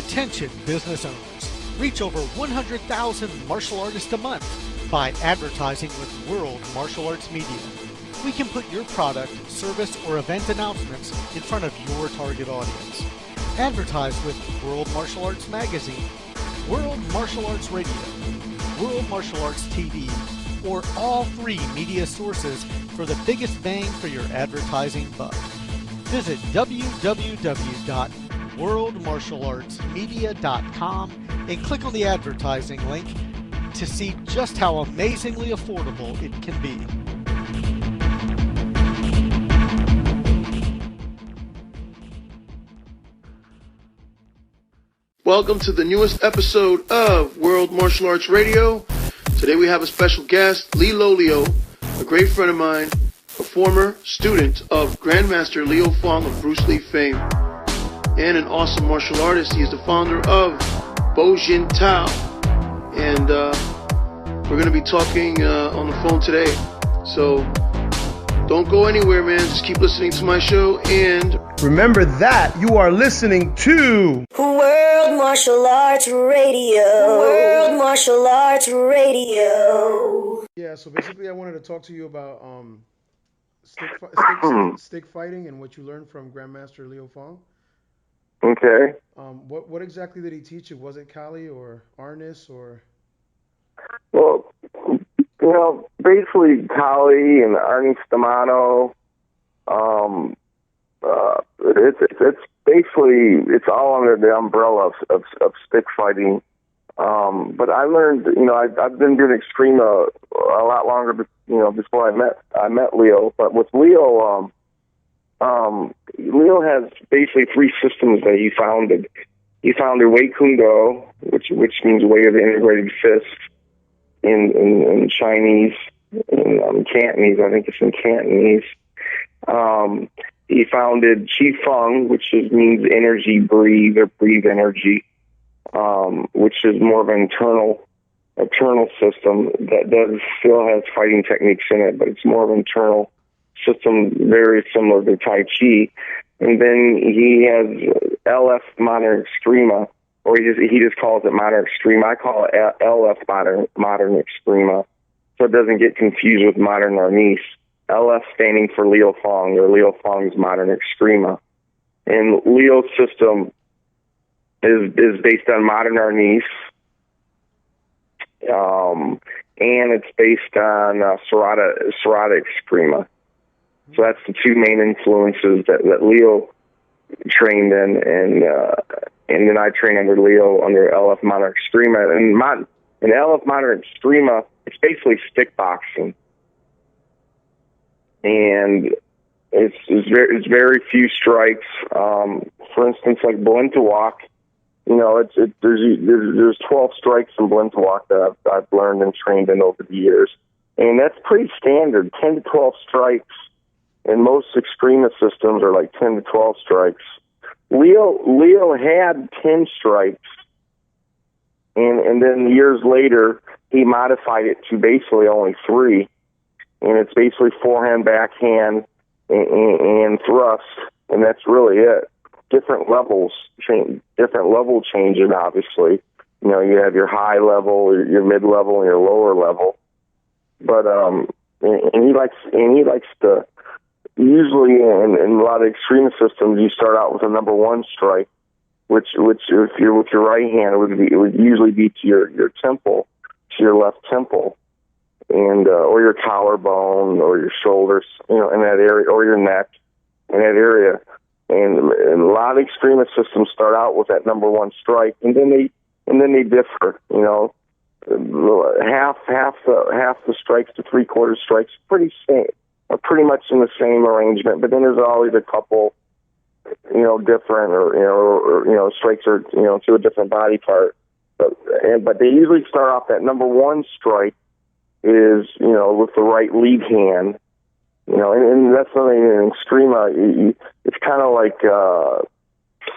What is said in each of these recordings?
Attention business owners. Reach over 100,000 martial artists a month by advertising with World Martial Arts Media. We can put your product, service, or event announcements in front of your target audience. Advertise with World Martial Arts Magazine, World Martial Arts Radio, World Martial Arts TV, or all three media sources for the biggest bang for your advertising buck. Visit www.worldmartialartsmedia.com and click on the advertising link to see just how amazingly affordable it can be. Welcome to the newest episode of World Martial Arts Radio. Today we have a special guest, Lollio, a great friend of mine, a former student of Grandmaster Leo Fong of Bruce Lee fame, and an awesome martial artist. He is the founder of Bojin Tao. And we're going to be talking on the phone today. So don't go anywhere, man. Just keep listening to my show. And remember that you are listening to World Martial Arts Radio. World Martial Arts Radio. Yeah, so basically I wanted to talk to you about stick fighting and what you learned from Grandmaster Leo Fong. Okay. What exactly did he teach you? Was it Kali or Arnis or? Well, basically Kali and Arnis Stamano. It's basically it's all under the umbrella of stick fighting. But I learned, I've been doing extreme a lot longer, before I met Leo. But with Leo, Leo has basically three systems that he founded. He founded Wei Kung Do, which means way of the integrated fist in Chinese, in Cantonese. I think it's in Cantonese. He founded Qi Feng, which means energy, breathe, or breathe energy, which is more of an internal system that still has fighting techniques in it, but it's more of an internal system, very similar to Tai Chi. And then he has LF Modern Extrema, or he just calls it Modern Extrema. I call it LF Modern Extrema, so it doesn't get confused with Modern Arnis. LF standing for Leo Fong, or Leo Fong's Modern Extrema. And Leo's system is based on Modern Arnis, and it's based on Serrata Extrema. So that's the two main influences that Leo trained in, and then I trained under Leo under LF Modern Extrema. And LF Modern Extrema, it's basically stick boxing. And it's very few strikes. For instance, like Blintawak, there's 12 strikes in Blintawak that I've learned and trained in over the years, and that's pretty standard. 10 to 12 strikes, and most extremist systems are like 10 to 12 strikes. Leo had 10 strikes, and then years later he modified it to basically only 3. And it's basically forehand, backhand, and thrust, and that's really it. Different level changes, obviously. You have your high level, your mid level, and your lower level. But and he likes to usually in a lot of extreme systems you start out with a number 1 strike, which if you're with your right hand it would usually be to your temple, to your left temple. And or your collarbone or your shoulders, in that area, or your neck, in that area. And a lot of extremist systems start out with that number 1 strike, and then they differ. Half the strikes to 3/4 strikes, pretty much in the same arrangement. But then there's always a couple, different or strikes are to a different body part. But they usually start off that number 1 strike is, with the right lead hand, and that's something in Extrema. It's kind of like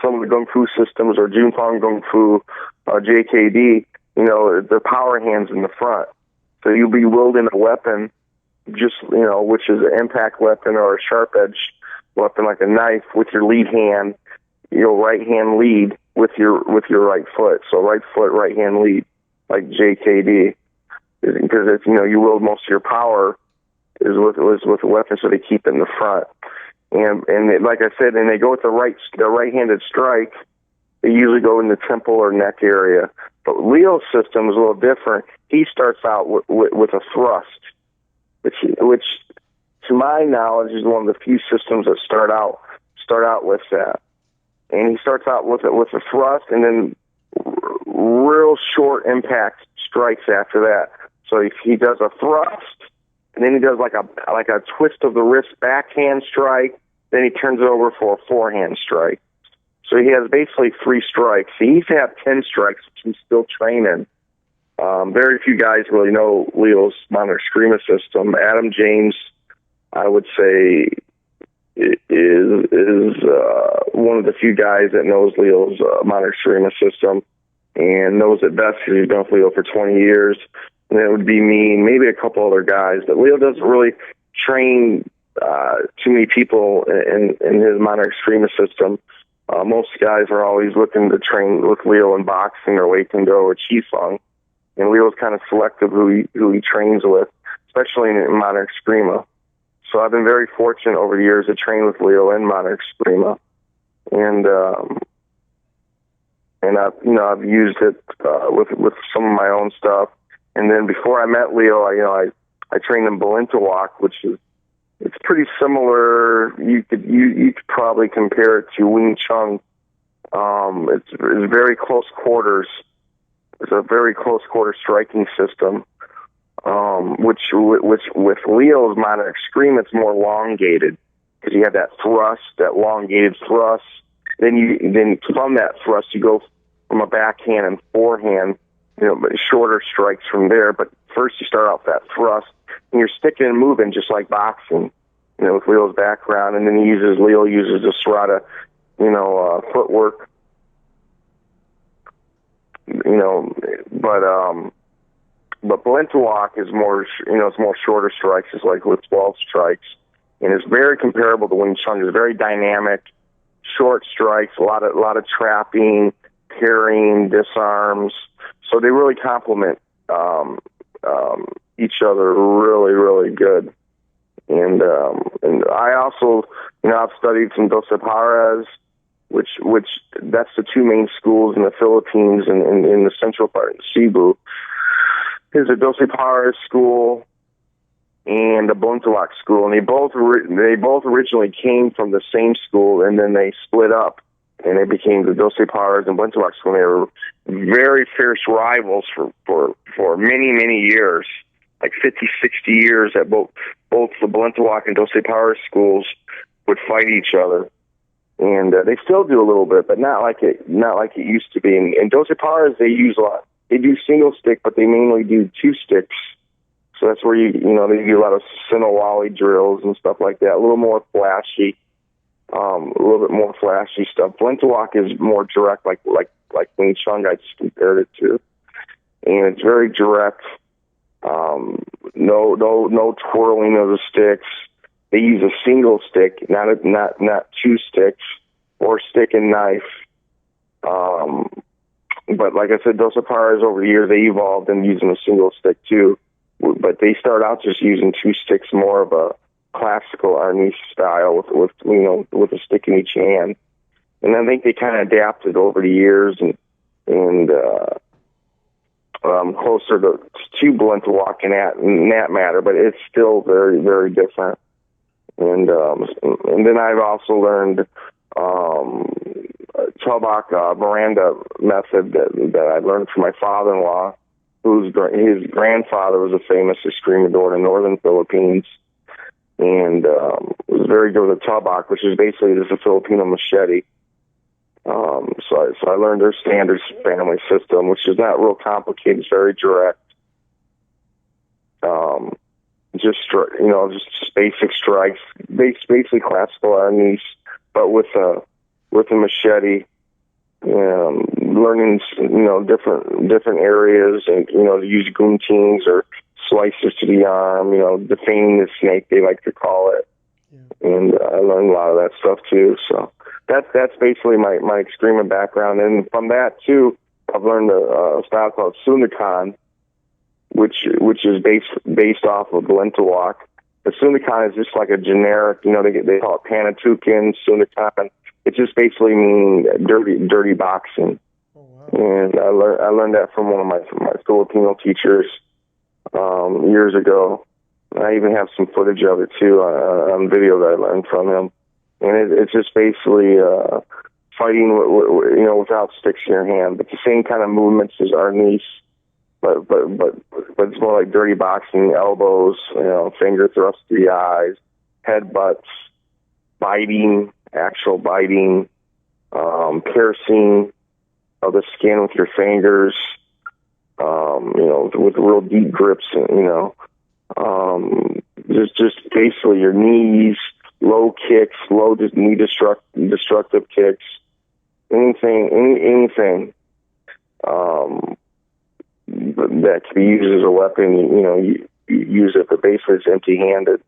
some of the Kung Fu systems or Junfang Kung Fu, JKD, the power hands in the front. So you'll be wielding a weapon, which is an impact weapon or a sharp edge weapon like a knife with your lead hand, right hand lead, with your right foot. So right foot, right hand lead, like JKD, because it's, you wield most of your power is with the weapon, so they keep it in the front. And like I said, and they go with the right-handed strike. They usually go in the temple or neck area. But Leo's system is a little different. He starts out with a thrust, which to my knowledge is one of the few systems that start out with that. And he starts out with a thrust, and then real short impact strikes after that. So if he does a thrust, and then he does like a twist of the wrist backhand strike, then he turns it over for a forehand strike. So he has basically 3 strikes. He used to have 10 strikes, which he's still training. Very few guys really know Leo's modern Screamer system. Adam James, I would say, is one of the few guys that knows Leo's modern Screamer system and knows it best because he's been with Leo for 20 years. And it would be me, maybe a couple other guys. But Leo doesn't really train too many people in his modern Screamer system. Most guys are always looking to train with Leo in boxing or Wei Kendo or Qifeng. And Leo's kind of selective who he trains with, especially in modern Screamer. So I've been very fortunate over the years to train with Leo in modern Screamer. And I've used it with some of my own stuff. And then before I met Leo, I trained in Balintawak, which is, it's pretty similar. You could probably compare it to Wing Chun. It's very close quarters. It's a very close quarter striking system. Which with Leo's modern extreme, it's more elongated because you have that thrust, that elongated thrust. Then from that thrust, you go from a backhand and forehand, but shorter strikes from there. But first, you start off that thrust, and you're sticking and moving just like boxing, with Leo's background. And then Leo uses the Serrata, footwork, But Balintawak is more, it's more shorter strikes. It's like with 12 strikes, and it's very comparable to Wing Chun. It's very dynamic, short strikes, a lot of trapping, parrying, disarms. So they really complement each other really, really good. And I also, I've studied some Dosaparas, which that's the 2 main schools in the Philippines and in the central part, in Cebu. There's a Dosaparas school and a Balintawak school, and they both originally came from the same school, and then they split up, and they became the Dosaparas and Balintawak school. And they were very fierce rivals for many, many years, like 50, 60 years. That both the Balintawak and Dosaparas schools would fight each other, and they still do a little bit, but not like it used to be. And Dosaparas, they use a lot. They do single stick, but they mainly do 2 sticks. So that's where they do a lot of Sinawali drills and stuff like that. A little more flashy, a little bit more flashy stuff. Balintawak is more direct, like Wing Chun I just compared it to, and it's very direct. No twirling of the sticks. They use a single stick, not 2 sticks, or stick and knife. But like I said, Dosaparas over the years, they evolved in using a single stick too. But they start out just using 2 sticks, more of a classical Arnis style with a stick in each hand. And I think they kind of adapted over the years and closer to Balintawak in that matter, but it's still very, very different. And then I've also learned Chalbak Miranda method that I learned from my father-in-law, his grandfather was a famous escrimador in the northern Philippines, and was very good with the Chalbak, which is basically just a Filipino machete. So I learned their standard family system, which is not real complicated. It's very direct. Just basic strikes, basically classical Arnis, but with a machete. Learning, different areas, and to use guntings or slices to the arm. Defaming the snake, they like to call it. Yeah. And I learned a lot of that stuff too. So that's basically my extrema background. And from that too, I've learned a style called Sundakan, which is based off of Lento walk. The Sundakan is just like a generic, they call it Panatukan, Sundakan. It just basically means dirty boxing. Oh, wow. And I learned that from one of my Filipino teachers years ago. I even have some footage of it too on video that I learned from him. And it's just basically fighting, without sticks in your hand, but the same kind of movements as Arnis, but it's more like dirty boxing, elbows, finger thrusts to the eyes, headbutts, biting, actual biting, piercing of the skin with your fingers, with real deep grips, just basically your knees, low kicks, just knee destructive kicks, anything that can be used as a weapon, you use it, but basically it's empty-handed.